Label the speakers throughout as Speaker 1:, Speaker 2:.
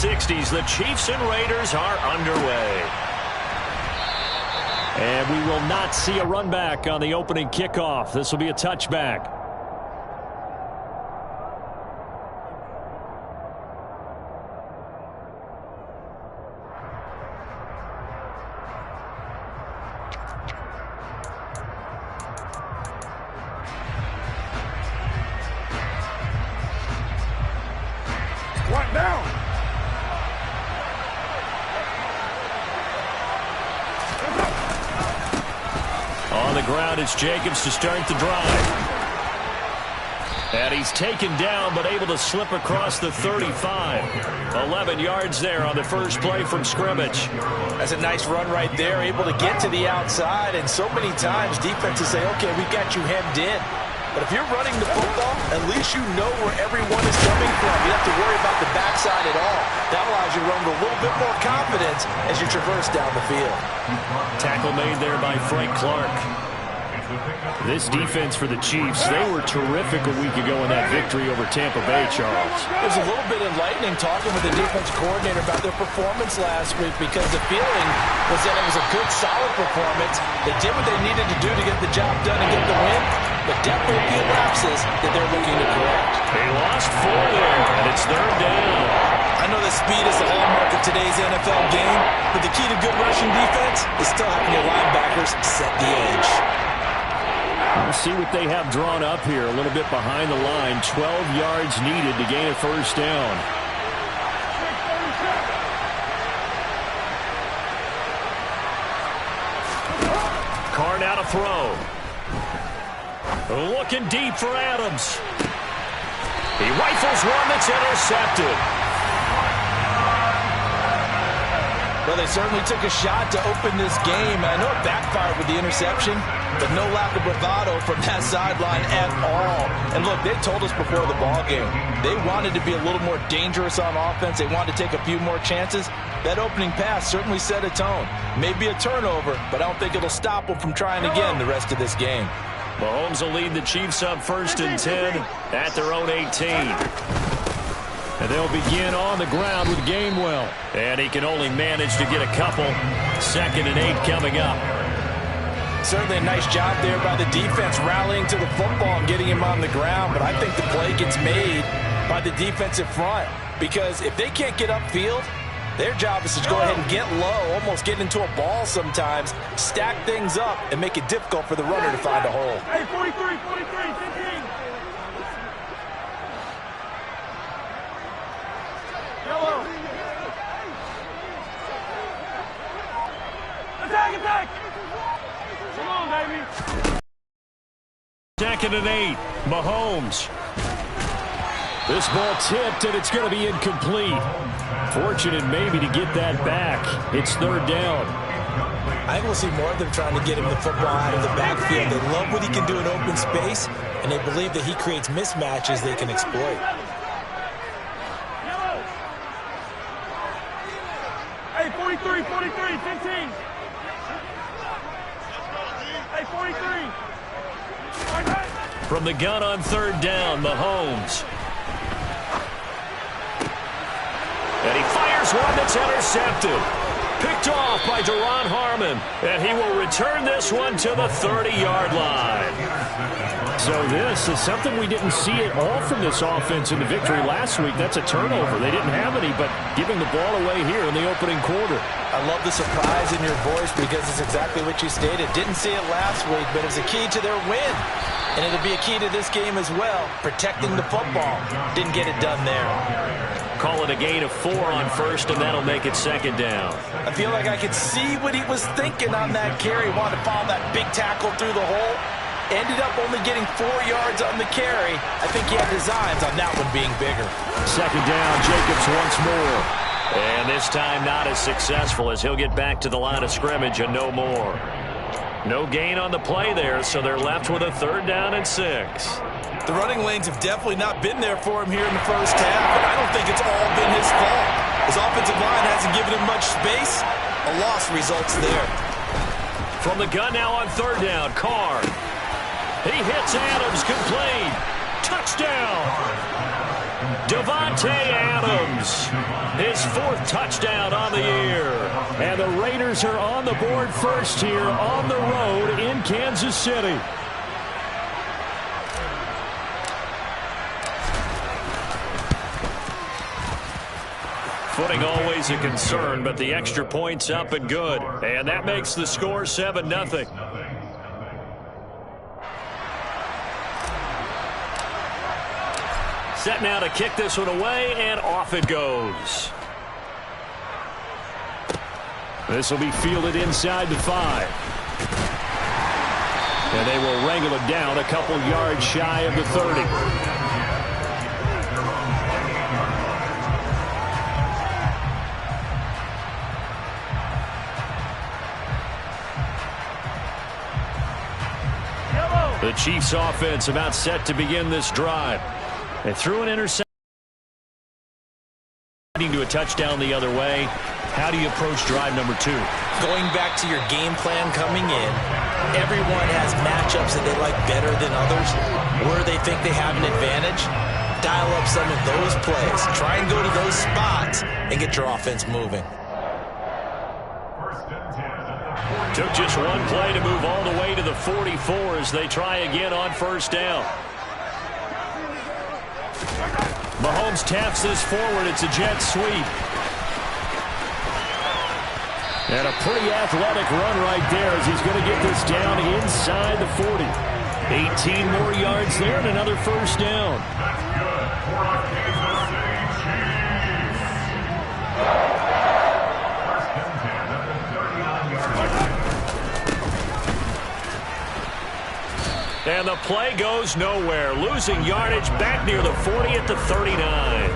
Speaker 1: 60s. The Chiefs and Raiders are underway. And we will not see a run back on the opening kickoff. This will be a touchback. It's Jacobs to start the drive. And he's taken down but able to slip across the 35. 11 yards there on the first play from scrimmage.
Speaker 2: That's a nice run right there, able to get to the outside. And so many times defenses say, okay, we got you hemmed in. But if you're running the football, at least you know where everyone is coming from. You don't have to worry about the backside at all. That allows you to run with a little bit more confidence as you traverse down the field.
Speaker 1: Tackle made there by Frank Clark. This defense for the Chiefs, they were terrific a week ago in that victory over Tampa Bay, Charles.
Speaker 2: It was a little bit enlightening talking with the defense coordinator about their performance last week because the feeling was that it was a good, solid performance. They did what they needed to do to get the job done and get the win, but definitely a few lapses that they're looking to correct.
Speaker 1: They lost 4 there, and it's third down.
Speaker 2: I know that speed is the hallmark of today's NFL game, but the key to good rushing defense is still having your linebackers set the edge.
Speaker 1: We'll see what they have drawn up here. A little bit behind the line. 12 yards needed to gain a first down. Carr now to throw. Looking deep for Adams. He rifles one that's intercepted.
Speaker 2: Well, they certainly took a shot to open this game. I know it backfired with the interception, but no lack of bravado from that sideline at all. And look, they told us before the ball game, they wanted to be a little more dangerous on offense. They wanted to take a few more chances. That opening pass certainly set a tone. Maybe a turnover, but I don't think it'll stop them from trying again the rest of this game.
Speaker 1: Mahomes will lead the Chiefs up 1st and 10 at their own 18. And they'll begin on the ground with Gainwell. And he can only manage to get a couple. 2nd and 8 coming up.
Speaker 2: Certainly a nice job there by the defense rallying to the football and getting him on the ground. But I think the play gets made by the defensive front. Because if they can't get upfield, their job is to go ahead and get low, almost get into a ball sometimes, stack things up, and make it difficult for the runner to find a hole.
Speaker 3: Hey, 43, 15. Attack! Come on, baby.
Speaker 1: 2nd and 8. Mahomes. This ball tipped, and it's going to be incomplete. Fortunate maybe to get that back. It's 3rd down.
Speaker 2: I think we'll see more of them trying to get him the football out of the backfield. They love what he can do in open space, and they believe that he creates mismatches they can exploit.
Speaker 3: Hey, 43, 15. Hey, 43.
Speaker 1: From the gun on 3rd down, Mahomes. And he fires one that's intercepted. Picked off by Duron Harmon. And he will return this one to the 30-yard line. So this is something we didn't see at all from this offense in the victory last week. That's a turnover. They didn't have any, but giving the ball away here in the opening quarter.
Speaker 2: I love the surprise in your voice because it's exactly what you stated. Didn't see it last week, but it was a key to their win. And it'll be a key to this game as well, protecting the football. Didn't get it done there.
Speaker 1: Call it a gain of 4 on 1st, and that'll make it 2nd down.
Speaker 2: I feel like I could see what he was thinking on that carry. Wanted to follow that big tackle through the hole. Ended up only getting 4 yards on the carry. I think he had designs on that one being bigger.
Speaker 1: 2nd down, Jacobs once more. And this time not as successful as he'll get back to the line of scrimmage and no more. No gain on the play there, so they're left with a 3rd down and 6.
Speaker 2: The running lanes have definitely not been there for him here in the first half, and I don't think it's all been his fault. His offensive line hasn't given him much space. A loss results there.
Speaker 1: From the gun now on 3rd down, Carr. He hits Adams, complete. Touchdown. Davante Adams, his 4th touchdown on the year. And the Raiders are on the board first here on the road in Kansas City. Footing always a concern, but the extra point's up and good. And that makes the score 7-0. Set now to kick this one away, and off it goes. This will be fielded inside the 5. And they will wrangle it down a couple yards shy of the 30. The Chiefs offense about set to begin this drive. They threw an interception to a touchdown the other way. How do you approach drive number 2?
Speaker 2: Going back to your game plan coming in, everyone has matchups that they like better than others, where they think they have an advantage. Dial up some of those plays. Try and go to those spots and get your offense moving.
Speaker 1: Took just one play to move all the way to the 44 as they try again on first down. Mahomes taps this forward. It's a jet sweep. And a pretty athletic run right there as he's going to get this down inside the 40. 18 more yards there and another first down. And the play goes nowhere. Losing yardage back near the 40 at the 39.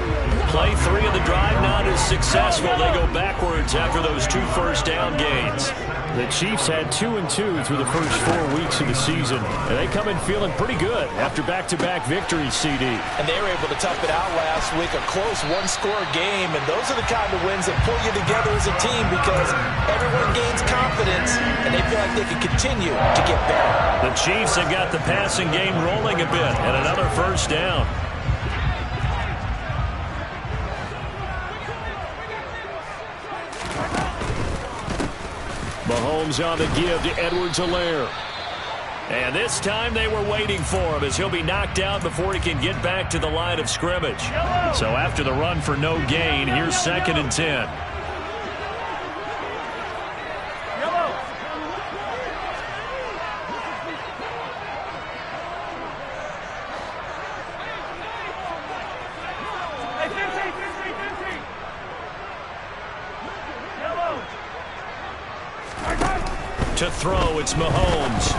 Speaker 1: Play 3 of the drive not as successful. They go backwards after those 2 first down gains. The Chiefs had 2-2 through the first 4 weeks of the season. And they come in feeling pretty good after back-to-back victories, CD.
Speaker 2: And they were able to tough it out last week. A close one-score game. And those are the kind of wins that pull you together as a team because everyone gains confidence and they feel like they can continue to get better.
Speaker 1: The Chiefs have got the passing game rolling a bit and another first down. Mahomes on the give to Edwards-Helaire. And this time they were waiting for him as he'll be knocked out before he can get back to the line of scrimmage. So after the run for no gain, here's 2nd and 10. To throw, it's Mahomes.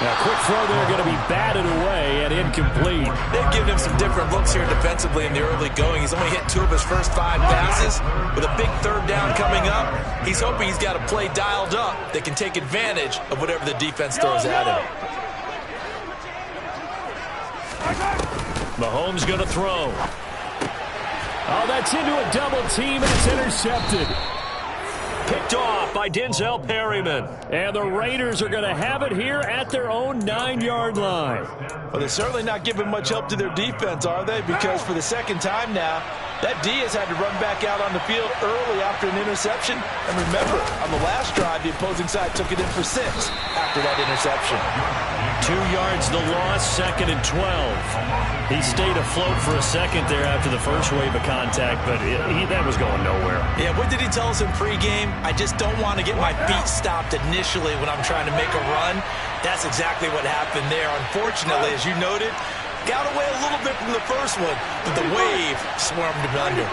Speaker 1: Now, quick throw there, going to be batted away and incomplete.
Speaker 2: They've given him some different looks here defensively in the early going. He's only hit 2 of his first 5 passes. With a big 3rd down coming up, he's hoping he's got a play dialed up that can take advantage of whatever the defense throws at him.
Speaker 1: Mahomes going to throw. Oh, that's into a double team, and it's intercepted. Picked off by Denzel Perryman. And the Raiders are going to have it here at their own 9-yard line.
Speaker 2: Well, they're certainly not giving much help to their defense, are they? Because for the 2nd time now, that D has had to run back out on the field early after an interception. And remember, on the last drive, the opposing side took it in for 6 after that interception.
Speaker 1: 2 yards the loss, 2nd and 12. He stayed afloat for a second there after the first wave of contact, but that was going nowhere.
Speaker 2: Yeah, what did he tell us in pregame? I just don't want to get my feet stopped initially when I'm trying to make a run. That's exactly what happened there. Unfortunately, as you noted, got away a little bit from the first one, but the wave swarmed him under.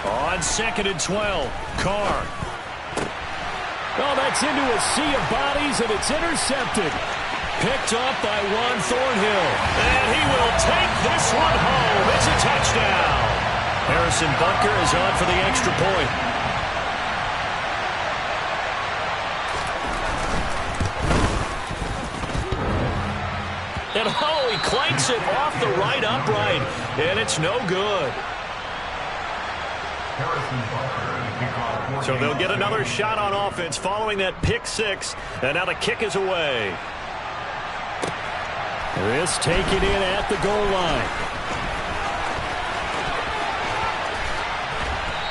Speaker 1: On 2nd and 12, Carr. Oh, that's into a sea of bodies, and it's intercepted. Picked up by Juan Thornhill. And he will take this one home. It's a touchdown. Harrison Butker is on for the extra point. And oh, he clanks it off the right upright. And it's no good. So they'll get another shot on offense following that pick six. And now the kick is away. This taken in at the goal line.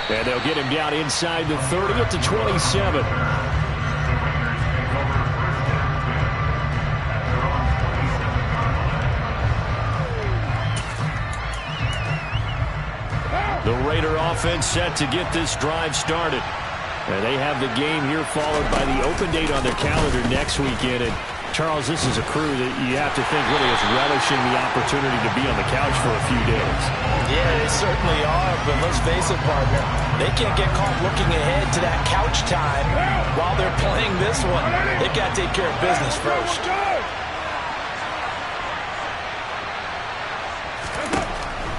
Speaker 1: And they'll get him down inside the 30 at the 27. The Raider offense set to get this drive started. And they have the game here followed by the open date on their calendar next weekend. And Charles, this is a crew that you have to think really is relishing the opportunity to be on the couch for a few days.
Speaker 2: Yeah, they certainly are, but let's face it, partner. They can't get caught looking ahead to that couch time while they're playing this one. They've got to take care of business first.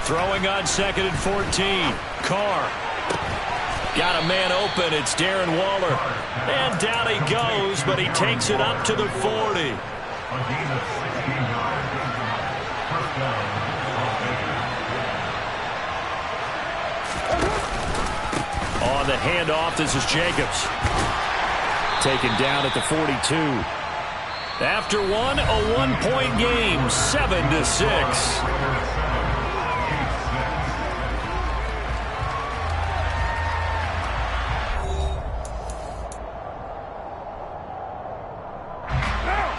Speaker 1: Throwing on 2nd and 14. Carr. Got a man open. It's Darren Waller. And down he goes, but he takes it up to the 40. On the handoff, this is Jacobs. Taken down at the 42. After one, a one-point game, 7-6.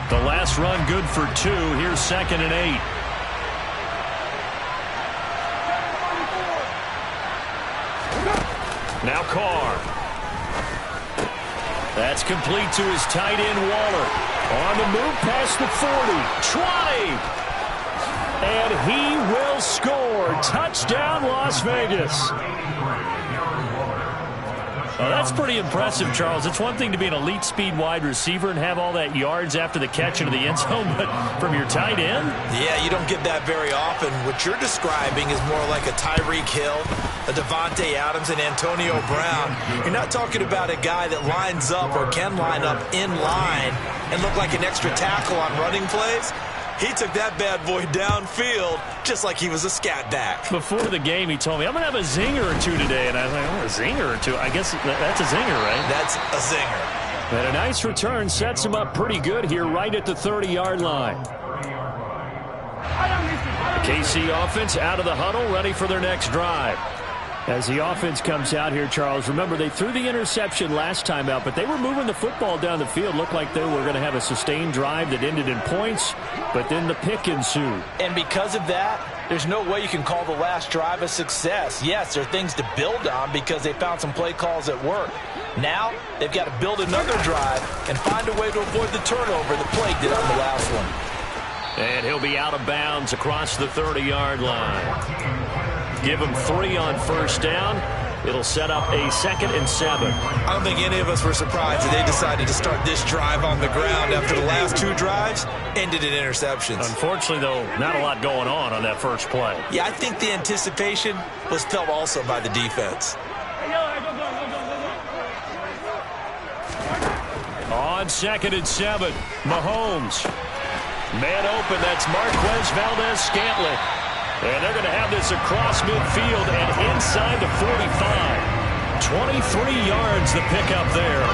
Speaker 1: The last run good for 2. Here's 2nd and 8. Now Carr. That's complete to his tight end Waller. On the move past the 40. 20. And he will score. Touchdown Las Vegas. Well, that's pretty impressive, Charles. It's one thing to be an elite speed wide receiver and have all that yards after the catch into the end zone, but from your tight end?
Speaker 2: Yeah, you don't get that very often. What you're describing is more like a Tyreek Hill, a Devontae Adams, and Antonio Brown. You're not talking about a guy that lines up or can line up in line and look like an extra tackle on running plays. He took that bad boy downfield just like he was a scat back.
Speaker 1: Before the game, he told me, I'm going to have a zinger or two today. And I was like, oh, a zinger or two? I guess that's a zinger, right?
Speaker 2: That's a zinger.
Speaker 1: And a nice return sets him up pretty good here right at the 30-yard line. The KC offense out of the huddle, ready for their next drive. As the offense comes out here, Charles, remember they threw the interception last time out, but they were moving the football down the field. Looked like they were going to have a sustained drive that ended in points, but then the pick ensued.
Speaker 2: And because of that, there's no way you can call the last drive a success. Yes, there are things to build on because they found some play calls that work. Now, they've got to build another drive and find a way to avoid the turnover that plagued it on the last one.
Speaker 1: And he'll be out of bounds across the 30-yard line. Give him 3 on first down. It'll set up a 2nd and 7.
Speaker 2: I don't think any of us were surprised that they decided to start this drive on the ground after the last 2 drives ended in interceptions.
Speaker 1: Unfortunately, though, not a lot going on that first play.
Speaker 2: Yeah, I think the anticipation was felt also by the defense.
Speaker 1: On 2nd and 7, Mahomes. Man open, that's Marquez Valdes-Scantling. And they're going to have this across midfield and inside the 45. 23 yards the pickup there.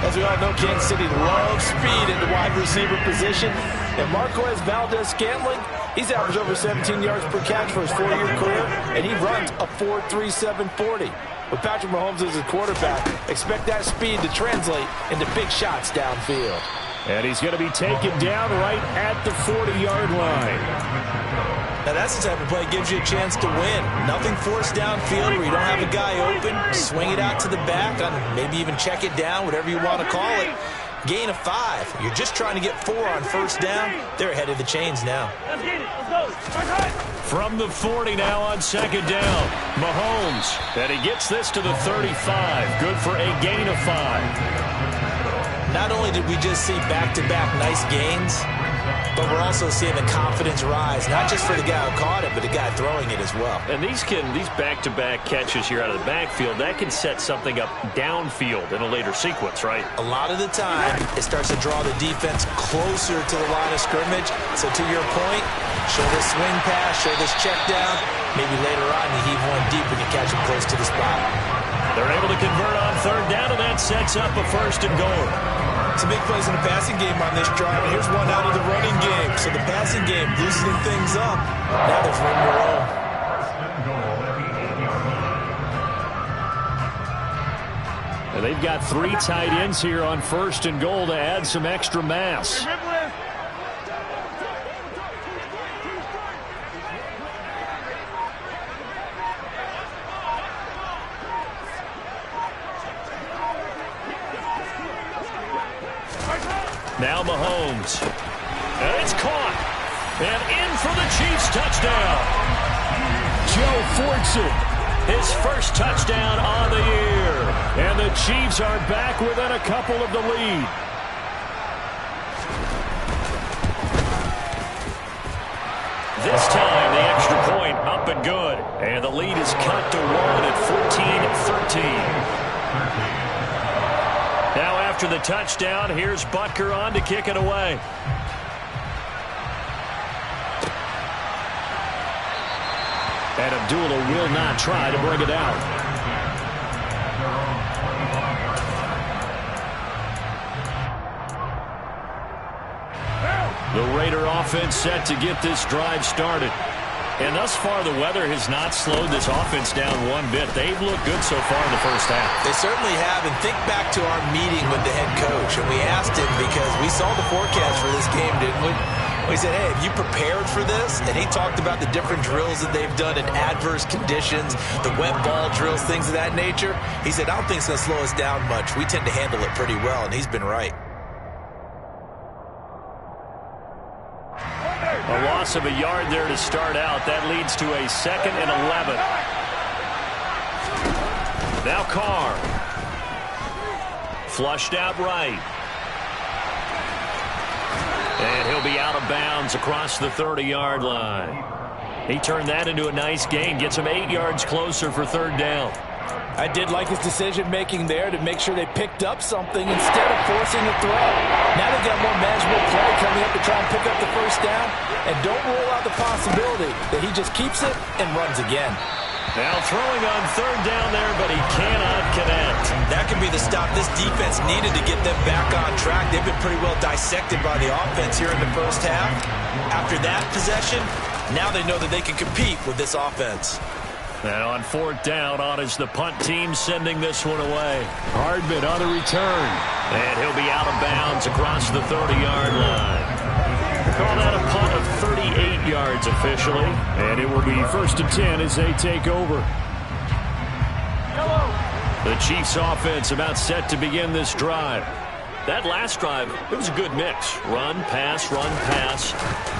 Speaker 2: As we all know, Kansas City loves speed at the wide receiver position. And Marquez Valdes-Scantling, he's averaged over 17 yards per catch for his 4-year career, and he runs a 4.37 40. With Patrick Mahomes as his quarterback, expect that speed to translate into big shots downfield.
Speaker 1: And he's going to be taken down right at the 40-yard line.
Speaker 2: Now that's the type of play that gives you a chance to win. Nothing forced downfield where you don't have a guy open. Swing it out to the back, maybe even check it down, whatever you want to call it. Gain of 5. You're just trying to get 4 on first down. They're ahead of the chains now.
Speaker 3: Let's get it. Let's go.
Speaker 1: From the 40 now on 2nd down. Mahomes. And he gets this to the 35. Good for a gain of 5.
Speaker 2: Not only did we just see back-to-back nice gains, but we're also seeing the confidence rise, not just for the guy who caught it, but the guy throwing it as well.
Speaker 1: And these back-to-back catches here out of the backfield, that can set something up downfield in a later sequence, right?
Speaker 2: A lot of the time, it starts to draw the defense closer to the line of scrimmage. So to your point, show this swing pass, show this check down. Maybe later on you heave one deep and you catch him close to the spot.
Speaker 1: They're able to convert on third down, and that sets up a 1st and goal.
Speaker 2: Some big plays in the passing game on this drive. And here's one out of the running game. So the passing game loosening things up. Now there's room to roll.
Speaker 1: And they've got 3 tight ends here on 1st and goal to add some extra mass. Now Mahomes. And it's caught. And in for the Chiefs touchdown. Joe Fortson, his first touchdown on the year. And the Chiefs are back within a couple of the lead. This time, the extra point up and good. And the lead is cut to 1 at 14-13. Now after the touchdown, here's Butker on to kick it away. And Abdullah will not try to bring it out. The Raider offense set to get this drive started. And thus far, the weather has not slowed this offense down one bit. They've looked good so far in the first half.
Speaker 2: They certainly have. And think back to our meeting with the head coach. And we asked him because we saw the forecast for this game, didn't we? We said, hey, have you prepared for this? And he talked about the different drills that they've done in adverse conditions, the wet ball drills, things of that nature. He said, I don't think it's going to slow us down much. We tend to handle it pretty well, and he's been right.
Speaker 1: A loss of a yard there to start out. That leads to a 2nd and 11. Now Carr. Flushed out right. And he'll be out of bounds across the 30-yard line. He turned that into a nice gain. Gets him 8 yards closer for 3rd down.
Speaker 2: I did like his decision-making there to make sure they picked up something instead of forcing a throw. Now they've got more manageable play coming up to try and pick up the 1st down. And don't rule out the possibility that he just keeps it and runs again.
Speaker 1: Now throwing on 3rd down there, but he cannot connect.
Speaker 2: That could be the stop this defense needed to get them back on track. They've been pretty well dissected by the offense here in the first half. After that possession, now they know that they can compete with this offense.
Speaker 1: And on 4th down, on is the punt team sending this one away. Hardman on the return. And he'll be out of bounds across the 30-yard line. Call that a punt of 38 yards officially. And it will be 1st and 10 as they take over. The Chiefs offense about set to begin this drive. That last drive, it was a good mix. Run, pass,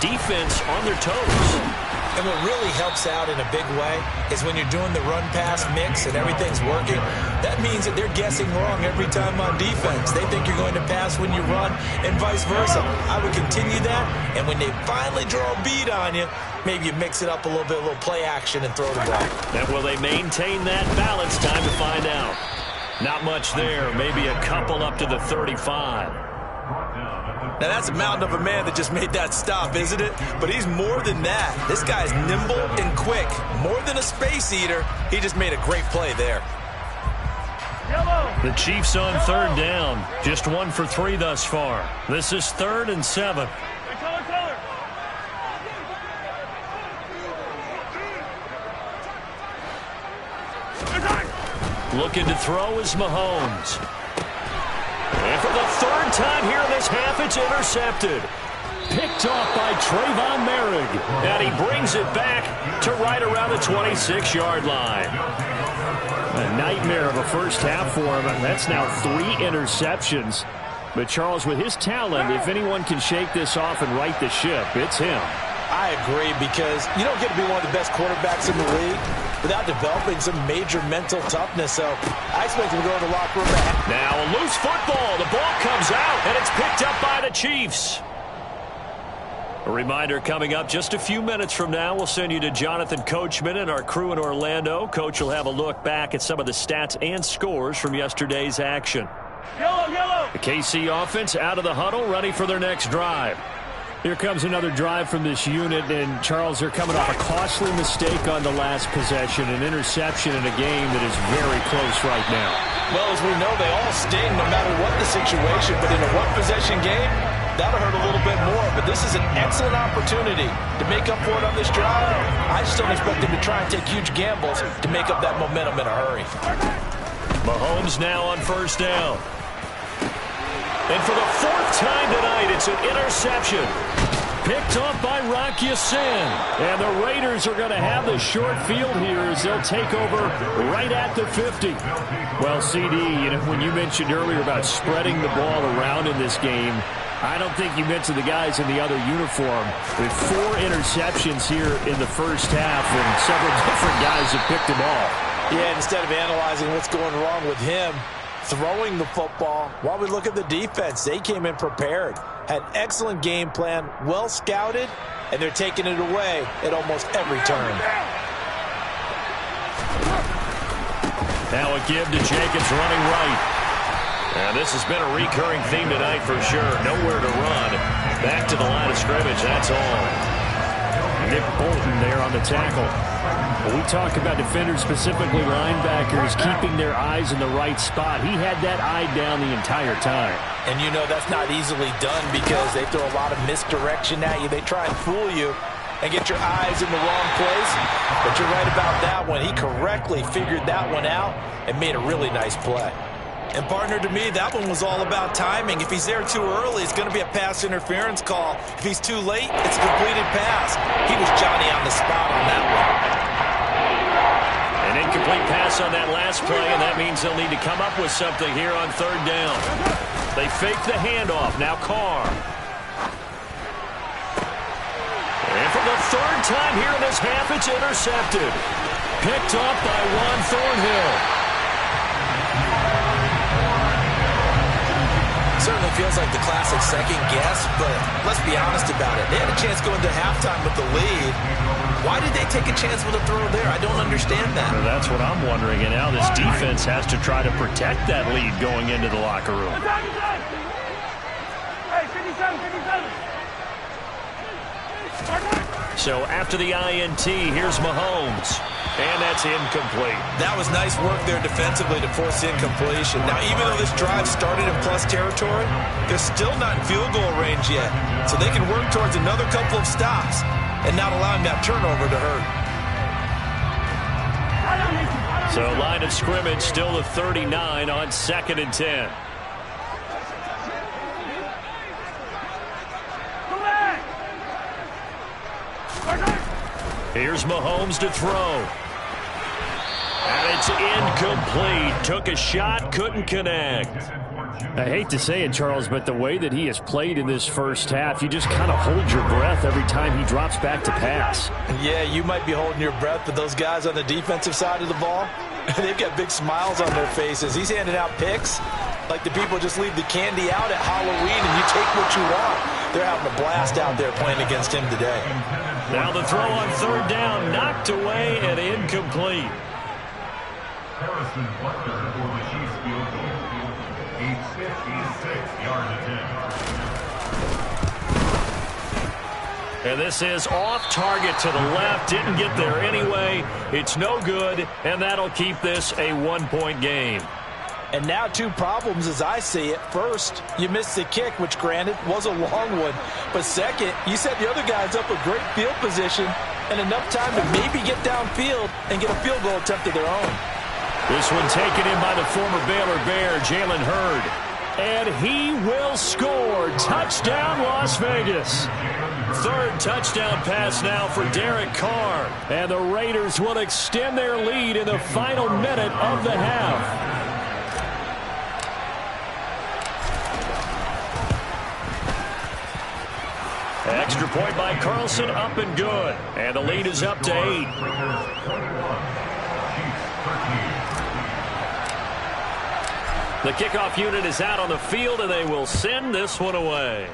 Speaker 1: defense on their toes.
Speaker 2: And what really helps out in a big way is when you're doing the run-pass mix and everything's working, that means that they're guessing wrong every time on defense. They think you're going to pass when you run and vice versa. I would continue that, and when they finally draw a bead on you, maybe you mix it up a little bit, a little play action and throw the ball.
Speaker 1: And will they maintain that balance? Time to find out. Not much there, maybe a couple up to the 35.
Speaker 2: Now, that's a mountain of a man that just made that stop, isn't it? But he's more than that. This guy's nimble and quick. More than a space eater, he just made a great play there.
Speaker 1: The Chiefs on 3rd down. Just 1 for 3 thus far. This is 3rd and 7. Looking to throw is Mahomes. And for the 3rd time here in this half, it's intercepted. Picked off by Trayvon Merrick. And he brings it back to right around the 26-yard line. A nightmare of a first half for him. That's now 3 interceptions. But Charles, with his talent, if anyone can shake this off and right the ship, it's him.
Speaker 2: I agree, because you don't get to be one of the best quarterbacks in the league without developing some major mental toughness. So I expect him to go to the locker room.
Speaker 1: Now a loose football. The ball comes out, and it's picked up by the Chiefs. A reminder coming up just a few minutes from now, we'll send you to Jonathan Coachman and our crew in Orlando. Coach will have a look back at some of the stats and scores from yesterday's action. The KC offense out of the huddle, ready for their next drive.
Speaker 4: Here comes another drive from this unit, and Charles, they're coming off a costly mistake on the last possession, an interception in a game that is very close right now.
Speaker 2: Well, as we know, they all sting no matter what the situation, but in a one-possession game, that'll hurt a little bit more, but this is an excellent opportunity to make up for it on this drive. I just don't expect them to try and take huge gambles to make up that momentum in a hurry.
Speaker 1: Mahomes now on first down. And for the fourth time tonight, it's an interception. Picked off by Rock Ya-Sin. And the Raiders are going to have the short field here as they'll take over right at the 50.
Speaker 4: Well, CD, when you mentioned earlier about spreading the ball around in this game, I don't think you mentioned the guys in the other uniform. With 4 interceptions here in the first half, and several different guys have picked them all.
Speaker 2: Yeah, instead of analyzing what's going wrong with him, throwing the football, while we look at the defense, they came in prepared, had excellent game plan, well scouted, and they're taking it away at almost every turn.
Speaker 1: Now a give to Jacobs running right. And this has been a recurring theme tonight for sure. Nowhere to run. Back to the line of scrimmage, that's all.
Speaker 4: Nick Bolton there on the tackle. When we talk about defenders, specifically linebackers, keeping their eyes in the right spot, he had that eye down the entire time.
Speaker 2: And you know that's not easily done because they throw a lot of misdirection at you. They try and fool you and get your eyes in the wrong place. But you're right about that one. He correctly figured that one out and made a really nice play. And, partner, to me, that one was all about timing. If he's there too early, it's going to be a pass interference call. If he's too late, it's a completed pass. He was Johnny on the spot on that one.
Speaker 1: An incomplete pass on that last play, and that means they'll need to come up with something here on third down. They fake the handoff. Now Carr. And for the third time here in this half, it's intercepted. Picked off by Juan Thornhill.
Speaker 2: Certainly feels like the classic second guess, but let's be honest about it. They had a chance going to halftime with the lead. Why did they take a chance with a throw there? I don't understand that.
Speaker 1: Well, that's what I'm wondering, and now this defense has to try to protect that lead going into the locker room.
Speaker 3: Hey, 57, 57.
Speaker 1: So after the INT, here's Mahomes. And that's incomplete.
Speaker 2: That was nice work there defensively to force incompletion. Now, even though this drive started in plus territory, they're still not in field goal range yet. So they can work towards another couple of stops and not allowing that turnover to hurt.
Speaker 1: So line of scrimmage still to 39 on 2nd and 10. Here's Mahomes to throw. And it's incomplete. Took a shot, couldn't connect.
Speaker 4: I hate to say it, Charles, but the way that he has played in this first half, you just kind of hold your breath every time he drops back to pass.
Speaker 2: Yeah, you might be holding your breath, but those guys on the defensive side of the ball, they've got big smiles on their faces. He's handing out picks like the people just leave the candy out at Halloween and you take what you want. They're having a blast out there playing against him today.
Speaker 1: Now the throw on third down, knocked away and incomplete.
Speaker 5: Harrison Butler for the Chiefs field goal. He's 56 yards attempt.
Speaker 1: And this is off target to the left. Didn't get there anyway. It's no good, and that'll keep this a one-point game.
Speaker 2: And now 2 problems as I see it. First, you missed the kick, which granted was a long one. But second, you set the other guys up a great field position and enough time to maybe get downfield and get a field goal attempt of their own.
Speaker 1: This one taken in by the former Baylor Bear, Jalen Hurd. And he will score. Touchdown, Las Vegas. Third touchdown pass now for Derek Carr. And the Raiders will extend their lead in the final minute of the half. Extra point by Carlson, up and good. And the lead is up to 8. The kickoff unit is out on the field, and they will send this one away.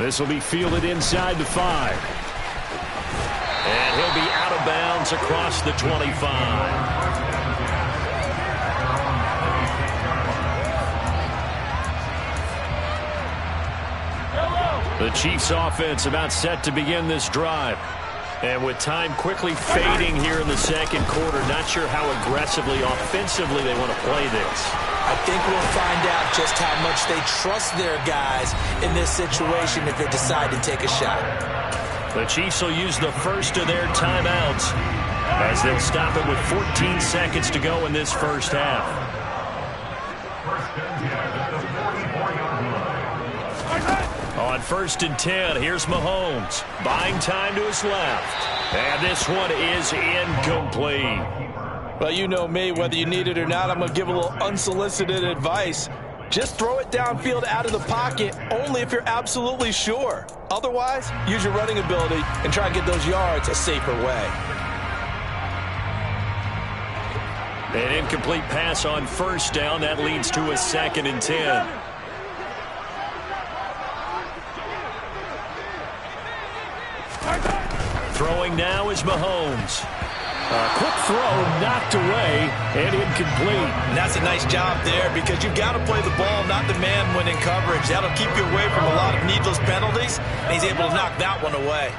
Speaker 4: This will be fielded inside the 5.
Speaker 1: And he'll be out of bounds across the 25. The Chiefs offense about set to begin this drive. And with time quickly fading here in the second quarter, not sure how aggressively, offensively they want to play this.
Speaker 2: I think we'll find out just how much they trust their guys in this situation if they decide to take a shot.
Speaker 1: The Chiefs will use the first of their timeouts as they'll stop it with 14 seconds to go in this first half. On 1st and 10, here's Mahomes. Buying time to his left. And this one is incomplete.
Speaker 2: Well, you know me, whether you need it or not, I'm going to give a little unsolicited advice. Just throw it downfield out of the pocket, only if you're absolutely sure. Otherwise, use your running ability and try and get those yards a safer way.
Speaker 1: An incomplete pass on 1st down. That leads to a 2nd and 10. Throwing now is Mahomes.
Speaker 4: A quick throw knocked away and incomplete.
Speaker 2: And that's a nice job there because you've got to play the ball, not the man when in coverage. That'll keep you away from a lot of needless penalties, and he's able to knock that one away.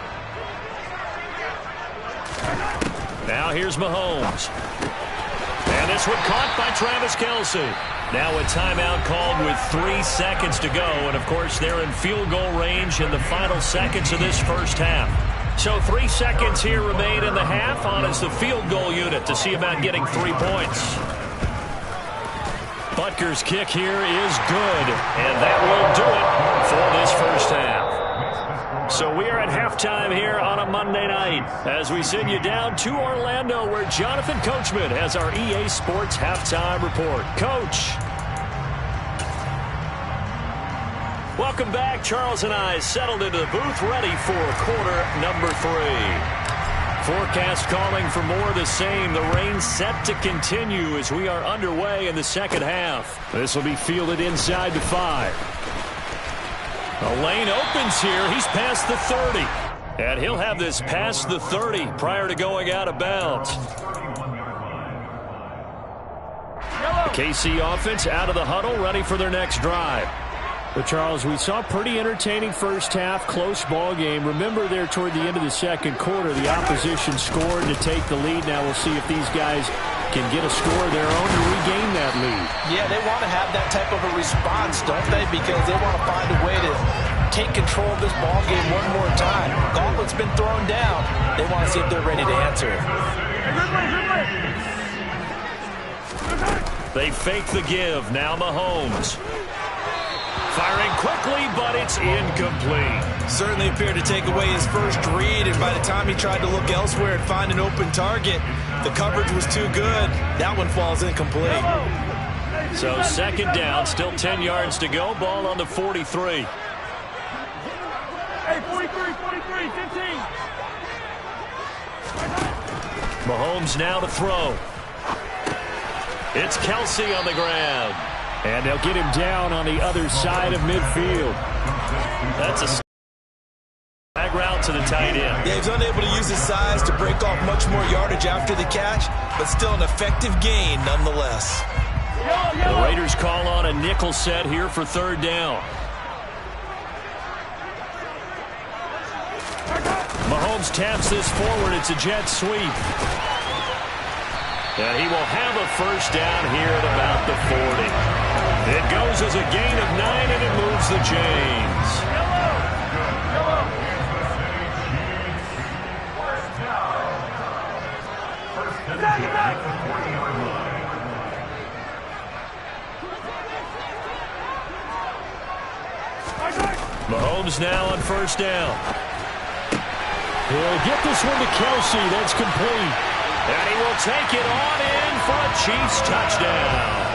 Speaker 1: Now here's Mahomes. And this one caught by Travis Kelce. Now a timeout called with 3 seconds to go. And, of course, they're in field goal range in the final seconds of this first half. So 3 seconds here remain in the half. On is the field goal unit to see about getting 3 points. Butker's kick here is good. And that will do it for this first half. So we are at halftime here on a Monday night as we send you down to Orlando where Jonathan Coachman has our EA Sports halftime report. Coach. Welcome back. Charles and I settled into the booth ready for quarter number 3. Forecast calling for more of the same. The rain set to continue as we are underway in the second half.
Speaker 4: This will be fielded inside the 5.
Speaker 1: The lane opens here. He's past the 30. And he'll have this past the 30 prior to going out of bounds. The KC offense out of the huddle, ready for their next drive.
Speaker 4: But, Charles, we saw a pretty entertaining first half, close ball game. Remember there toward the end of the second quarter, the opposition scored to take the lead. Now we'll see if these guys can get a score of their own to regain that lead.
Speaker 2: Yeah, they want to have that type of a response, don't they? Because they want to find a way to take control of this ball game one more time. Gauntlet's been thrown down. They want to see if they're ready to answer it.
Speaker 1: They fake the give. Now Mahomes. Firing quickly, but it's incomplete.
Speaker 2: Certainly appeared to take away his first read, and by the time he tried to look elsewhere and find an open target, the coverage was too good. That one falls incomplete.
Speaker 1: So 2nd down, still 10 yards to go. Ball on the 43.
Speaker 3: Hey, 43, 15.
Speaker 1: Mahomes now to throw. It's Kelce on the ground.
Speaker 4: And they'll get him down on the other side of midfield.
Speaker 1: That's a flag route to the tight end.
Speaker 2: Yeah, he's unable to use his size to break off much more yardage after the catch, but still an effective gain nonetheless.
Speaker 1: The Raiders call on a nickel set here for 3rd down. Mahomes taps this forward. It's a jet sweep. And he will have a first down here at about the 40. It goes as a gain of 9, and it moves the chains. Mahomes now on 1st down.
Speaker 4: He'll get this one to Kelce. That's complete.
Speaker 1: And he will take it on in for a Chiefs touchdown.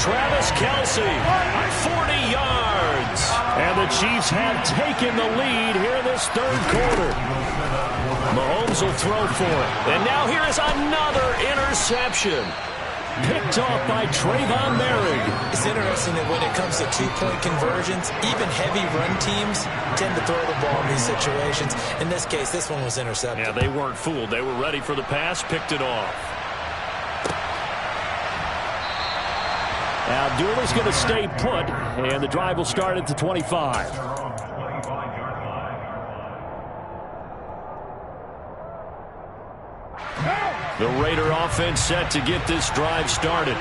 Speaker 1: Travis Kelce, 40 yards.
Speaker 4: And the Chiefs have taken the lead here in this 3rd quarter.
Speaker 1: Mahomes will throw for it. And now here is another interception.
Speaker 4: Picked off by Trayvon Merrick.
Speaker 2: It's interesting that when it comes to two-point conversions, even heavy run teams tend to throw the ball in these situations. In this case, this one was intercepted.
Speaker 1: Yeah, they weren't fooled. They were ready for the pass, picked it off.
Speaker 4: Now, Dooley's going to stay put, and the drive will start at the 25.
Speaker 1: The Raider offense set to get this drive started.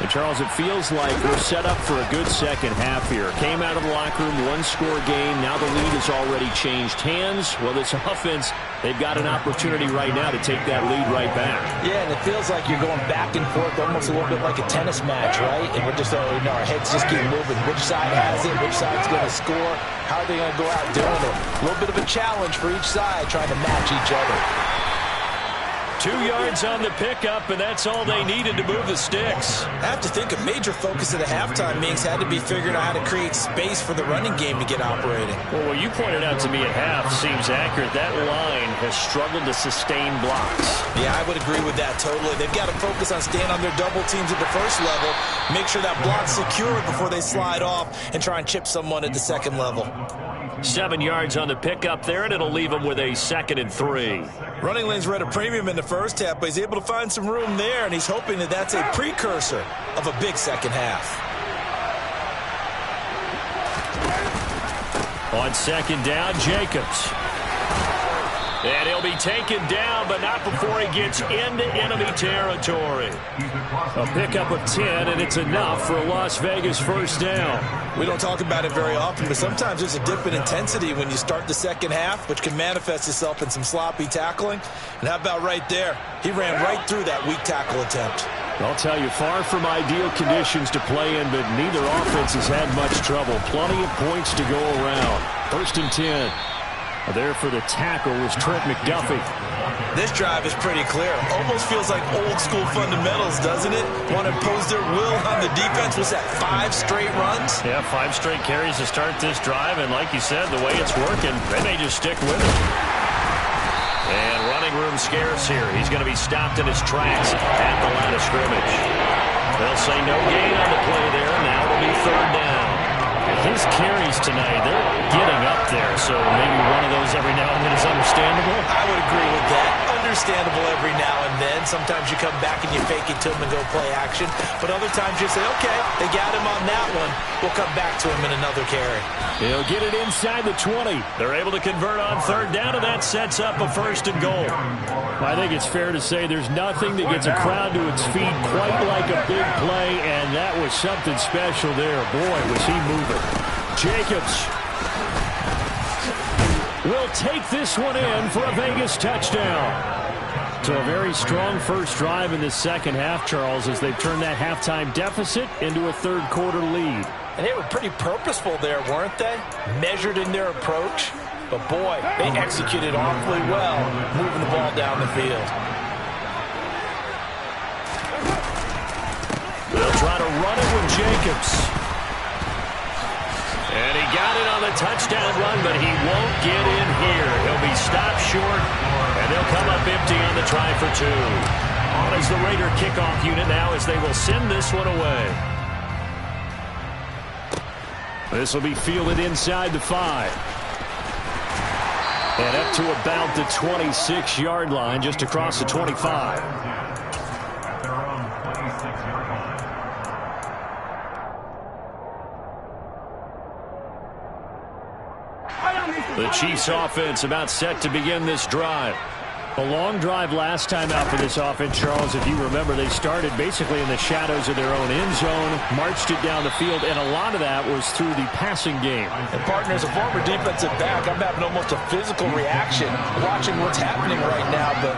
Speaker 4: And Charles, it feels like we're set up for a good second half here. Came out of the locker room, one-score game. Now the lead has already changed hands. Well, this offense, they've got an opportunity right now to take that lead right back.
Speaker 2: Yeah, and it feels like you're going back and forth, almost a little bit like a tennis match, right? And we're just, our heads just keep moving. Which side has it? Which side's going to score? How are they going to go out doing it? A little bit of a challenge for each side, trying to match each other.
Speaker 1: 2 yards on the pickup, and that's all they needed to move the sticks.
Speaker 2: I have to think a major focus of the halftime meetings had to be figuring out how to create space for the running game to get operating.
Speaker 1: Well, what you pointed out to me at half seems accurate. That line has struggled to sustain blocks.
Speaker 2: Yeah, I would agree with that totally. They've got to focus on staying on their double teams at the first level, make sure that block's secure before they slide off, and try and chip someone at the second level.
Speaker 1: 7 yards on the pickup there, and it'll leave them with a 2nd and 3.
Speaker 2: Running lanes were at a premium in the first half, but he's able to find some room there, and he's hoping that that's a precursor of a big second half.
Speaker 1: On 2nd down, Jacobs. And he'll be taken down, but not before he gets into enemy territory.
Speaker 4: A pickup of 10, and it's enough for a Las Vegas first down.
Speaker 2: We don't talk about it very often, but sometimes there's a dip in intensity when you start the second half, which can manifest itself in some sloppy tackling. And how about right there? He ran right through that weak tackle attempt.
Speaker 4: I'll tell you, far from ideal conditions to play in, but neither offense has had much trouble. Plenty of points to go around. 1st and 10. There for the tackle was Trent McDuffie.
Speaker 2: This drive is pretty clear. Almost feels like old school fundamentals, doesn't it? Want to impose their will on the defense. Was that 5 straight runs?
Speaker 1: Yeah, 5 straight carries to start this drive, and like you said, the way it's working, they may just stick with it. And running room scarce here. He's going to be stopped in his tracks at the line of scrimmage. They'll say no gain on the play there. Now it'll be 3rd down.
Speaker 4: His carries tonight, they're getting up there, so maybe one of those every now and then is understandable.
Speaker 2: I would agree with that. Understandable every now and then. Sometimes you come back and you fake it to him and go play action. But other times you say, okay, they got him on that one. We'll come back to him in another carry.
Speaker 4: He'll get it inside the 20.
Speaker 1: They're able to convert on 3rd down, and that sets up a 1st and goal.
Speaker 4: I think it's fair to say there's nothing that gets a crowd to its feet quite like a big play, and that was something special there. Boy, was he moving. Jacobs will take this one in for a Vegas touchdown. So a very strong first drive in the second half, Charles, as they've turned that halftime deficit into a 3rd quarter lead.
Speaker 2: And they were pretty purposeful there, weren't they? Measured in their approach. But boy, they executed awfully well, moving the ball down the field.
Speaker 1: They'll try to run it with Jacobs. And he got it on the touchdown run, but he won't get in here. He'll be stopped short, and they'll come up empty on the try for 2. On is the Raider kickoff unit now as they will send this one away.
Speaker 4: This will be fielded inside the 5. And up to about the 26-yard line, just across the 25.
Speaker 5: At their own 26-yard line.
Speaker 1: The Chiefs offense about set to begin this drive.
Speaker 4: A long drive last time out for this offense, Charles. If you remember, they started basically in the shadows of their own end zone, marched it down the field, and a lot of that was through the passing game.
Speaker 2: And partner, as a former defensive back, I'm having almost a physical reaction watching what's happening right now. But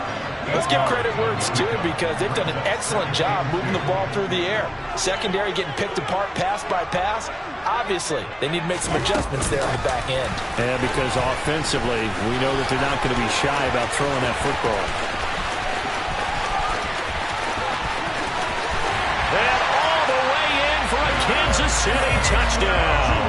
Speaker 2: let's give credit where it's due, because they've done an excellent job moving the ball through the air. Secondary getting picked apart pass by pass. Obviously, they need to make some adjustments there on the back end.
Speaker 4: Yeah, because offensively, we know that they're not going to be shy about throwing that football.
Speaker 1: And all the way in for a Kansas City touchdown.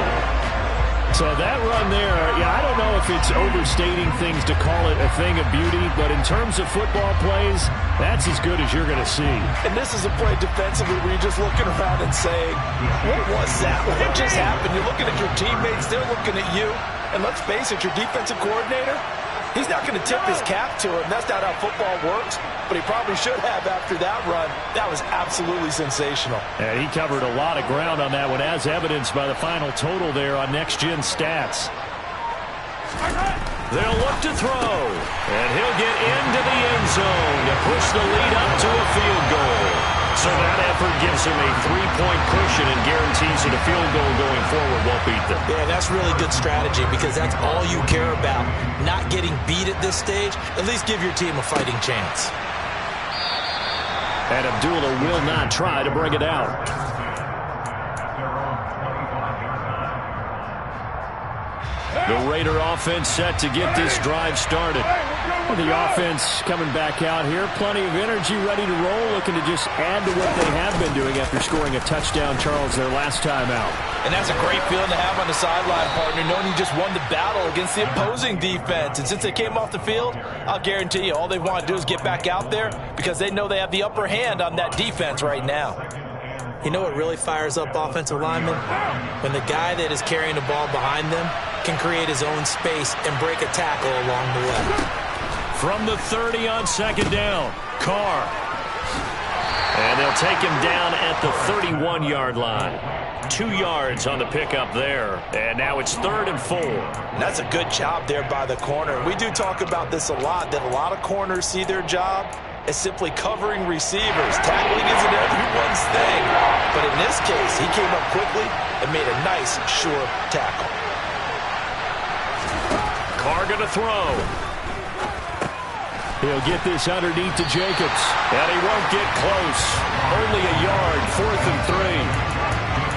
Speaker 4: So that run there, yeah, I don't know if it's overstating things to call it a thing of beauty, but in terms of football plays, that's as good as you're going to see.
Speaker 2: And this is a play defensively where you're just looking around and saying, what was that? What just happened? You're looking at your teammates, they're looking at you. And let's face it, your defensive coordinator, he's not going to tip his cap to him. That's not how football works, but he probably should have after that run. That was absolutely sensational.
Speaker 4: And he covered a lot of ground on that one, as evidenced by the final total there on Next Gen Stats.
Speaker 1: They'll look to throw, and he'll get into the end zone to push the lead up to a field goal. So that effort gives him a 3-point cushion and guarantees that a field goal going forward won't beat them.
Speaker 2: Yeah, that's really good strategy because that's all you care about. Not getting beat at this stage, at least give your team a fighting chance.
Speaker 4: And Abdullah will not try to bring it out. The Raider offense set to get this drive started. Well, the offense coming back out here. Plenty of energy, ready to roll, looking to just add to what they have been doing after scoring a touchdown, Charles, their last time out.
Speaker 2: And that's a great feeling to have on the sideline, partner, knowing you just won the battle against the opposing defense. And since they came off the field, I'll guarantee you all they want to do is get back out there because they know they have the upper hand on that defense right now. You know what really fires up offensive linemen? When the guy that is carrying the ball behind them can create his own space and break a tackle along the way.
Speaker 1: From the 30 on second down, Carr. And they'll take him down at the 31-yard line. 2 yards on the pickup there. And now it's 3rd and 4.
Speaker 2: That's a good job there by the corner. We do talk about this a lot, that a lot of corners see their job as simply covering receivers. Tackling isn't everyone's thing. But in this case, he came up quickly and made a nice, sure tackle.
Speaker 1: Carr going to throw.
Speaker 4: He'll get this underneath to Jacobs.
Speaker 1: And he won't get close. Only a yard, 4th and 3.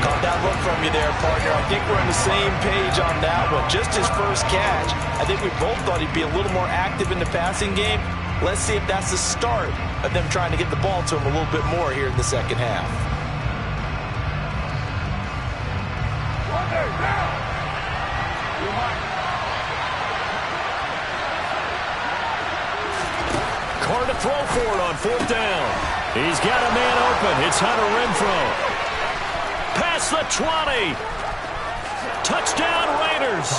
Speaker 2: Caught that look from you there, partner. I think we're on the same page on that one. Just his first catch. I think we both thought he'd be a little more active in the passing game. Let's see if that's the start of them trying to get the ball to him a little bit more here in the second half.
Speaker 1: Carr to throw for it on 4th down. He's got a man open. It's Hunter Renfrow. Past the 20. Touchdown Raiders.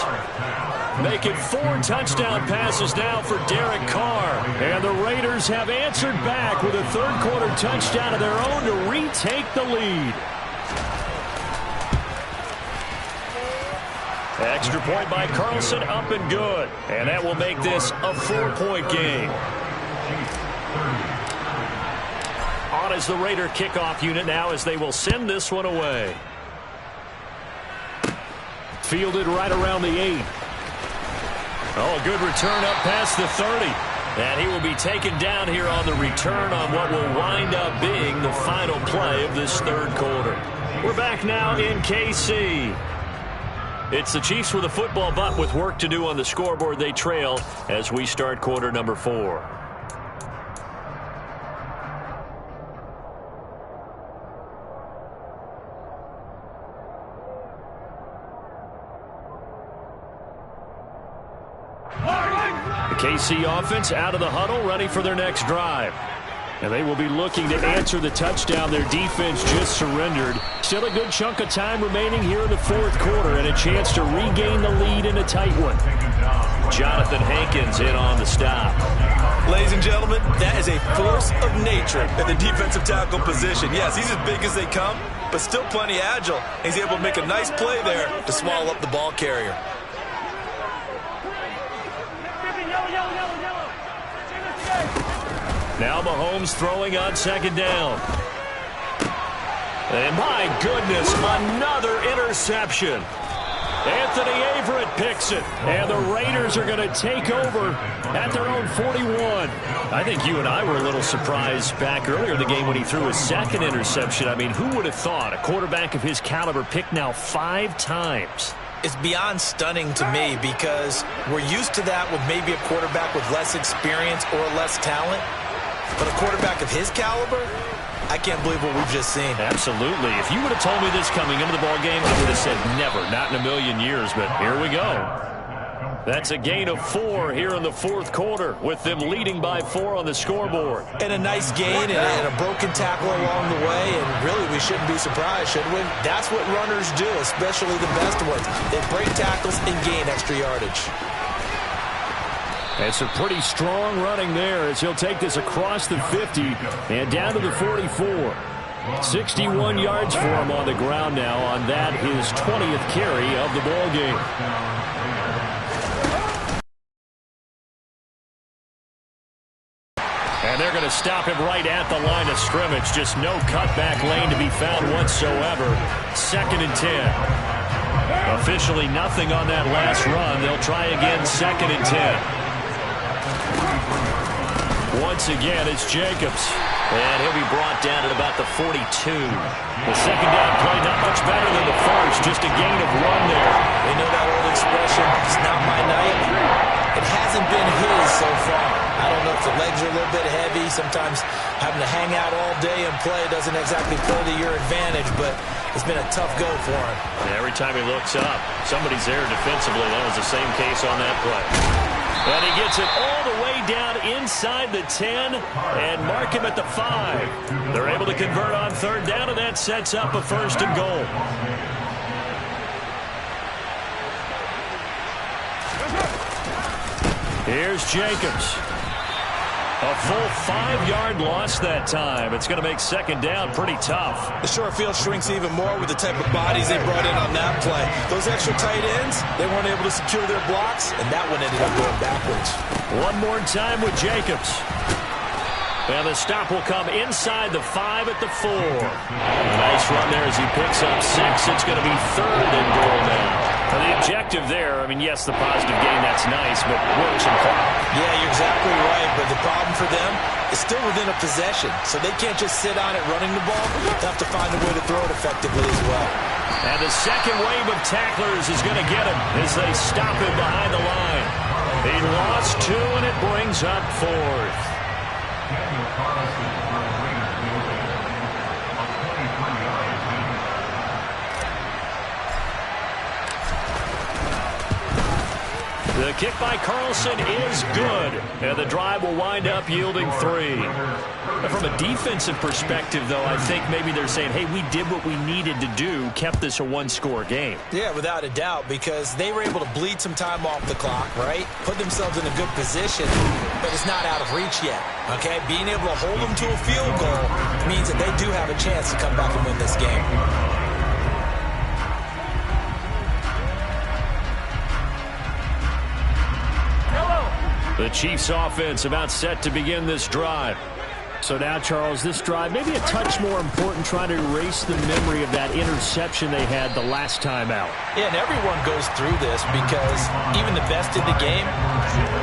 Speaker 1: Making 4 touchdown passes now for Derek Carr.
Speaker 4: And the Raiders have answered back with a third-quarter touchdown of their own to retake the lead.
Speaker 1: Extra point by Carlson, up and good. And that will make this a 4-point game. On is the Raider kickoff unit now as they will send this one away.
Speaker 4: Fielded right around the 8.
Speaker 1: Oh, a good return up past the 30. And he will be taken down here on the return on what will wind up being the final play of this third quarter. We're back now in KC. It's the Chiefs with a football, but with work to do on the scoreboard. They trail as we start quarter number 4. The KC offense out of the huddle, ready for their next drive. And they will be looking to answer the touchdown their defense just surrendered. Still a good chunk of time remaining here in the fourth quarter and a chance to regain the lead in a tight one. Jonathan Hankins in on the stop.
Speaker 2: Ladies and gentlemen, that is a force of nature at the defensive tackle position. Yes, he's as big as they come, but still plenty agile. He's able to make a nice play there to swallow up the ball carrier.
Speaker 1: Now Mahomes throwing on second down. And my goodness, another interception. Anthony Averett picks it. And the Raiders are going to take over at their own 41. I think you and I were a little surprised back earlier in the game when he threw his second interception. I mean, who would have thought a quarterback of his caliber picked now 5 times?
Speaker 2: It's beyond stunning to me because we're used to that with maybe a quarterback with less experience or less talent. But a quarterback of his caliber, I can't believe what we've just seen.
Speaker 1: Absolutely. If you would have told me this coming into the ball game, I would have said never, not in a million years, but here we go. That's a gain of 4 here in the fourth quarter, with them leading by 4 on the scoreboard.
Speaker 2: And a nice gain and a broken tackle along the way, and really we shouldn't be surprised, should we? That's what runners do, especially the best ones. They break tackles and gain extra yardage.
Speaker 4: It's a pretty strong running there as he'll take this across the 50 and down to the 44. 61 yards for him on the ground now on that, his 20th carry of the ball game. And they're going to stop him right at the line of scrimmage. Just no cutback lane to be found whatsoever. 2nd and 10. Officially nothing on that last run. They'll try again 2nd and 10. Once again, it's Jacobs.
Speaker 1: And he'll be brought down at about the 42. The second down play not much better than the first. Just a gain of 1 there.
Speaker 2: They know that old expression, it's not my night. It hasn't been his so far. I don't know if the legs are a little bit heavy. Sometimes having to hang out all day and play doesn't exactly play to your advantage, but it's been a tough go for him.
Speaker 1: And every time he looks up, somebody's there defensively. That was the same case on that play. And he gets it all the way down inside the 10 and mark him at the 5. They're able to convert on 3rd down, and that sets up a 1st and goal. Here's Jacobs. A full 5-yard loss that time. It's going to make 2nd down pretty tough.
Speaker 2: The short field shrinks even more with the type of bodies they brought in on that play. Those extra tight ends, they weren't able to secure their blocks, and that one ended up going backwards.
Speaker 1: One more time with Jacobs. And the stop will come inside the 5 at the 4. Nice run there as he picks up 6. It's going to be 3rd and goal now. Well, the objective there, I mean, yes, the positive gain, that's nice, but works and clock.
Speaker 2: Yeah, you're exactly right, but the problem for them is still within a possession, so they can't just sit on it running the ball. They have to find a way to throw it effectively as well.
Speaker 1: And the second wave of tacklers is going to get him as they stop him behind the line. He lost 2, and it brings up 4th.
Speaker 5: Daniel Carlson for a Raiders field goal. A 23-yard gain.
Speaker 1: The kick by Carlson is good, and the drive will wind up yielding 3. From a defensive perspective, though, I think maybe they're saying, hey, we did what we needed to do, kept this a 1-score game.
Speaker 2: Yeah, without a doubt, because they were able to bleed some time off the clock, right? Put themselves in a good position, but it's not out of reach yet, okay? Being able to hold them to a field goal means that they do have a chance to come back and win this game.
Speaker 1: The Chiefs offense about set to begin this drive.
Speaker 4: So now, Charles, this drive maybe a touch more important, trying to erase the memory of that interception they had the last time out.
Speaker 2: Yeah, and everyone goes through this because even the best in the game,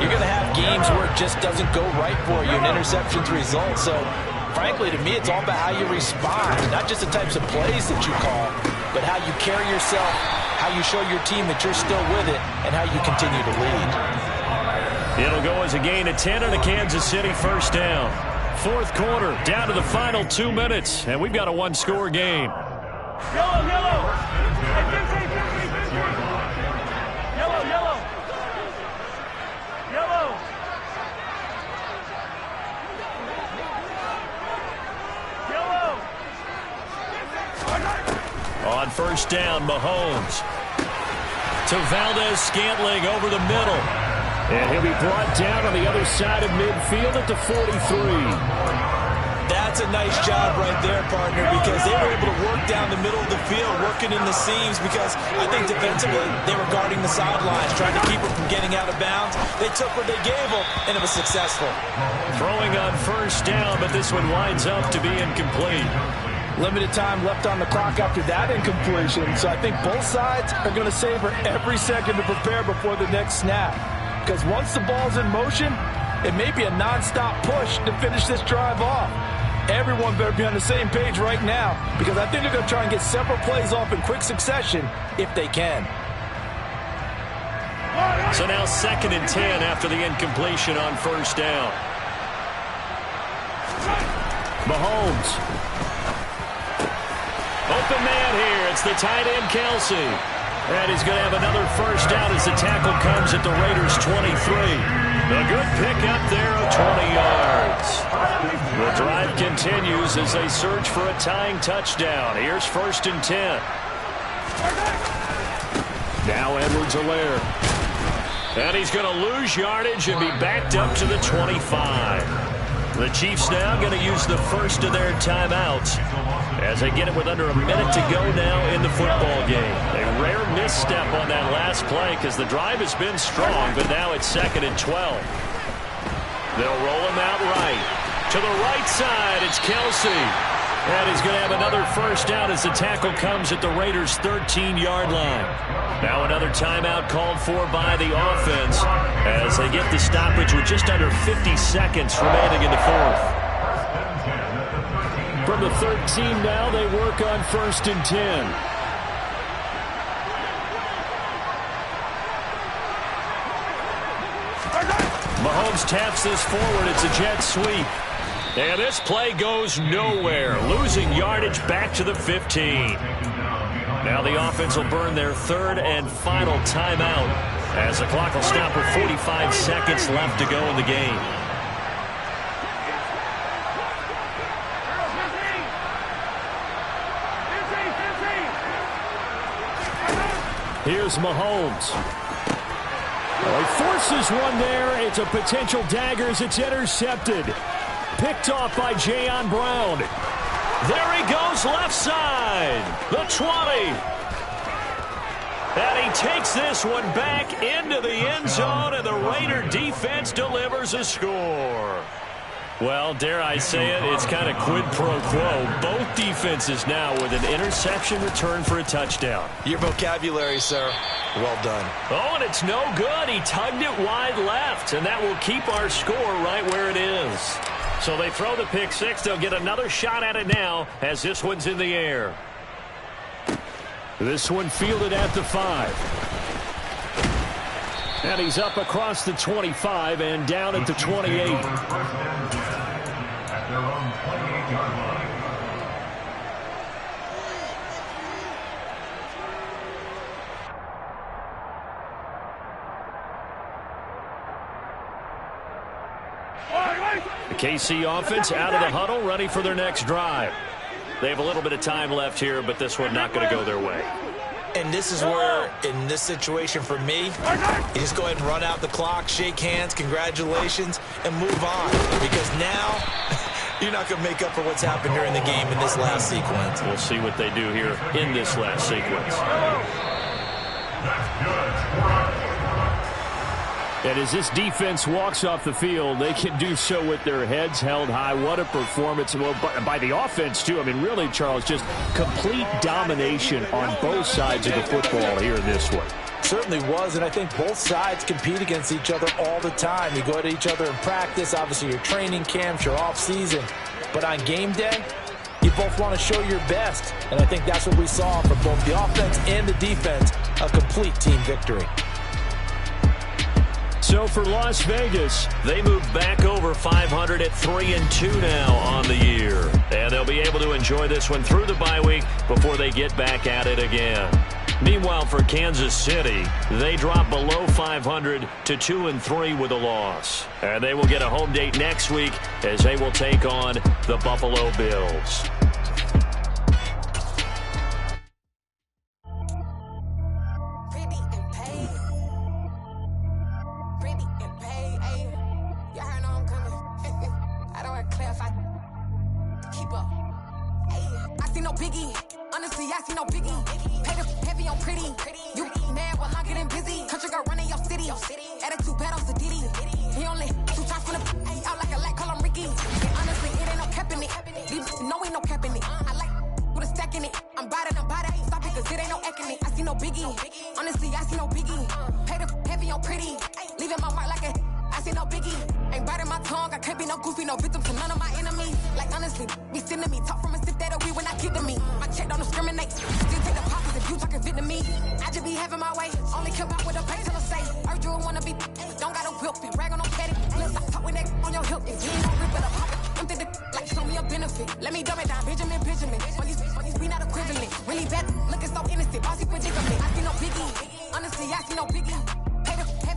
Speaker 2: you're going to have games where it just doesn't go right for you, and interceptions result. So, frankly, to me, it's all about how you respond, not just the types of plays that you call, but how you carry yourself, how you show your team that you're still with it, and how you continue to lead.
Speaker 1: It'll go as a gain of 10 and a Kansas City 1st down. 4th quarter, down to the final 2 minutes, and we've got a 1-score game.
Speaker 3: Yellow, yellow. Hey, 15. Yellow, yellow. Yellow. Yellow.
Speaker 1: On 1st down, Mahomes to Valdez-Scantling over the middle.
Speaker 4: And he'll be brought down on the other side of midfield at the 43.
Speaker 2: That's a nice job right there, partner, because they were able to work down the middle of the field, working in the seams, because I think defensively they were guarding the sidelines, trying to keep it from getting out of bounds. They took what they gave them, and it was successful.
Speaker 1: Throwing on 1st down, but this one winds up to be incomplete.
Speaker 6: Limited time left on the clock after that incompletion, so I think both sides are going to savor every second to prepare before the next snap. Because once the ball's in motion, it may be a non-stop push to finish this drive off. Everyone better be on the same page right now, because I think they're going to try and get several plays off in quick succession if they can.
Speaker 1: So now 2nd and 10 after the incompletion on 1st down.
Speaker 4: Mahomes
Speaker 1: Open man here. It's the tight end, Kelsey. And he's going to have another first down as the tackle comes at the Raiders' 23. A good pickup there of 20 yards. The drive continues as they search for a tying touchdown. Here's 1st and 10. Now Edwards-Helaire. And he's going to lose yardage and be backed up to the 25. The Chiefs now going to use the first of their timeouts as they get it with under a minute to go now in the football game. A rare misstep on that last play because the drive has been strong, but now it's 2nd and 12. They'll roll him out right. To the right side, it's Kelsey. And he's going to have another first down as the tackle comes at the Raiders' 13-yard line. Now another timeout called for by the offense as they get the stoppage with just under 50 seconds remaining in the fourth.
Speaker 4: From the 13 now, they work on 1st and 10.
Speaker 1: Mahomes taps this forward. It's a jet sweep. And this play goes nowhere, losing yardage back to the 15. Now the offense will burn their 3rd and final timeout as the clock will stop with 45 seconds left to go in the game.
Speaker 4: Here's Mahomes. He forces one there. It's a potential dagger as it's intercepted. Picked off by Jayon Brown.
Speaker 1: There he goes left side. The 20. And he takes this one back into the end zone, and the Raider defense delivers a score. Well, dare I say it, it's kind of quid pro quo. Both defenses now with an interception return for a touchdown.
Speaker 2: Your vocabulary, sir. Well done.
Speaker 1: Oh, and it's no good. He tugged it wide left, and that will keep our score right where it is. So they throw the pick six. They'll get another shot at it now as this one's in the air.
Speaker 4: This one fielded at the 5. And he's up across the 25 and down at the 28.
Speaker 5: At their own 28-yard line.
Speaker 1: The KC offense out of the huddle, ready for their next drive. They have a little bit of time left here, but this one not going to go their way.
Speaker 2: And this is where, in this situation for me, you just go ahead and run out the clock, shake hands, congratulations, and move on. Because now, you're not going to make up for what's happened during the game in this last sequence.
Speaker 1: We'll see what they do here in this last sequence.
Speaker 5: That's good.
Speaker 4: And as this defense walks off the field, they can do so with their heads held high. What a performance by the offense, too. I mean, really, Charles, just complete domination on both sides of the football here in this one.
Speaker 6: Certainly was, and I think both sides compete against each other all the time. You go at each other in practice, obviously your training camps, your off-season. But on game day, you both want to show your best. And I think that's what we saw from both the offense and the defense, a complete team victory.
Speaker 4: So for Las Vegas,
Speaker 1: they move back over 500 at 3-2 now on the year. And they'll be able to enjoy this one through the bye week before they get back at it again. Meanwhile, for Kansas City, they drop below 500 to 2-3 with a loss. And they will get a home date next week as they will take on the Buffalo Bills.
Speaker 7: Let me dumb it down, Benjamin. We not equivalent.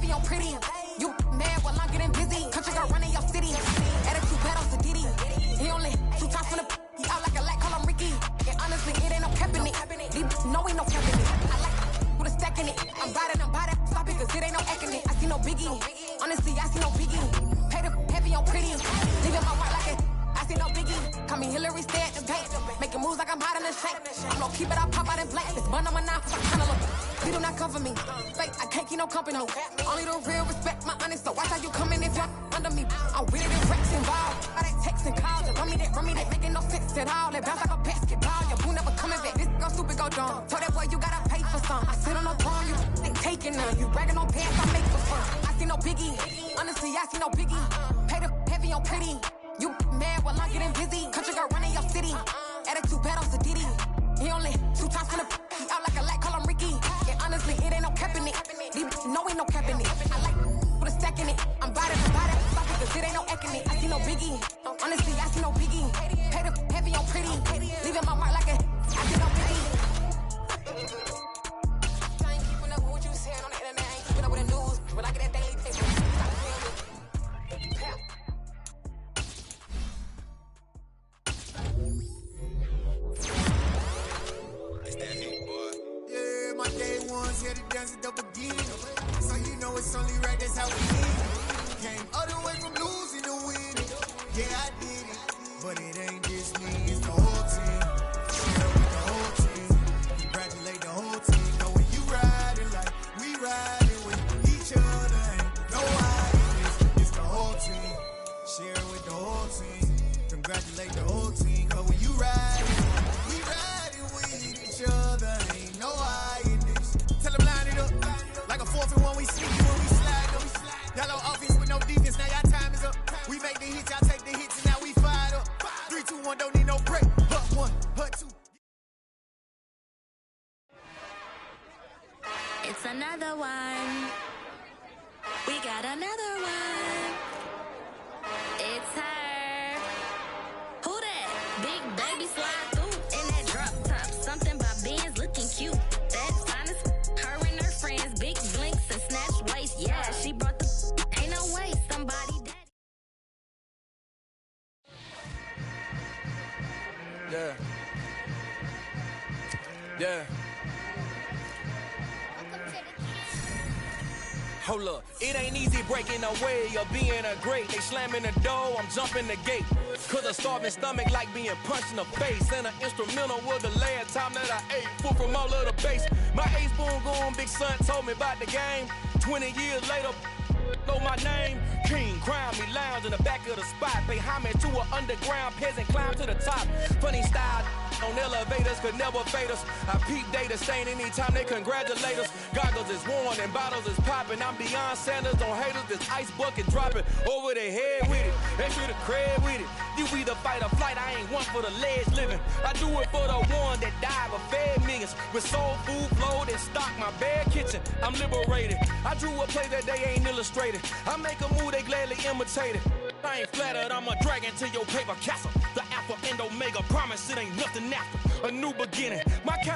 Speaker 7: heavy on pretty. You mad while I'm getting busy. Country girl running your city. Attitude bad on Diddy. He only 2 times from the he out like a light, call him Ricky. And honestly, it ain't no cap in it. Deep, no, ain't no cap in it. I like with a stack in it. I'm bad, stop it, cause it ain't no acting it. I see no biggie. Honestly, I see no biggie. Pay the heavy on pretty. Leaving my work like it. I see no biggie. Call me Hillary, stay at the bank. Making moves like I'm hot in the shape. I'm gonna keep it, I pop out in blank. This bun on my knife, I'm tryna look. He do not cover me. Fake, I can't keep no company. Only the real respect my honest. So watch how you coming if you're under me. I'm with it in Rex involved. All that text and calls. Run me that making no sense at all. They bounce like a basketball. Your boo never coming back. This go stupid, go dumb. Told that boy you gotta pay for some. I sit on no throne, you ain't taking none. You bragging on pants, I make for fun. I see no biggie. Honestly, I see no biggie. Pay the heavy on pretty. You mad while I'm getting busy. Country girl running your city. Attitude bad on Diddy. He only 2 times from the he out like a light, call him Ricky. And honestly, it ain't no cap in it. Deep, no, ain't no cap in it. I like with a stack in it. I'm bad, stop it, cause it ain't no acting it. I see no biggie. Honestly, I see no biggie. Pay the heavy on pretty. Leaving my mark like a I see no biggie. I ain't keeping up with what you saying on the internet. I ain't keeping up with the news. But I get that daily paper.
Speaker 8: Yeah, my day ones here to dance it up again. So you know it's only right, that's how we live. Came all the way from losing to winning. Yeah, I did it, but it ain't just me, it's the whole team. Share with the whole team. Congratulate the whole team. Know when you riding like we riding with each other. Ain't no hiding, it's the whole team. Share with the whole team. Congratulate the whole team. Know when you riding, we riding with each other. Ain't no hiding this. Tell them line it up like a 4th and 1. We sneaky when we slide them. Y'all on offense with no defense. Now y'all time is up. We make the hits, y'all take the hits, and now we fired up. 3, 2, 1, don't need no break. Hut 1, hut 2.
Speaker 9: It's another one. We got another one. It's her. Who that? Big baby slide through in that drop top. Something about Benz looking cute. That's honest. Her and her friends, big blinks and snatch waist. Yeah, she brought the. Ain't no way somebody daddy.
Speaker 2: Yeah. Hold up, it ain't easy breaking away or being a great. They slamming the door, I'm jumping the gate. Cause a starving stomach like being punched in the face. And an instrumental was the last time that I ate food from all of the base. My ace spoon going, big son told me about the game. 20 years later, know my name. King, crown me, lounge in the back of the spot. Pay homage to an underground peasant, climb to the top. Funny style on elevators could never fade us. I peep data stain anytime they congratulate us. Goggles is worn and bottles is popping. I'm beyond Sanders on haters, this ice bucket dropping over their head with it. They feel the cred with it. You either fight or flight, I ain't one for the ledge living. I do it for the one that died but fed millions. With soul food flowed and stock my bad kitchen. I'm liberated. I drew a play that they ain't illustrated. I make a move, they gladly imitate it. I ain't flattered, I'm a dragon to your paper castle. The alpha and omega, promise it ain't nothing after. A new beginning. My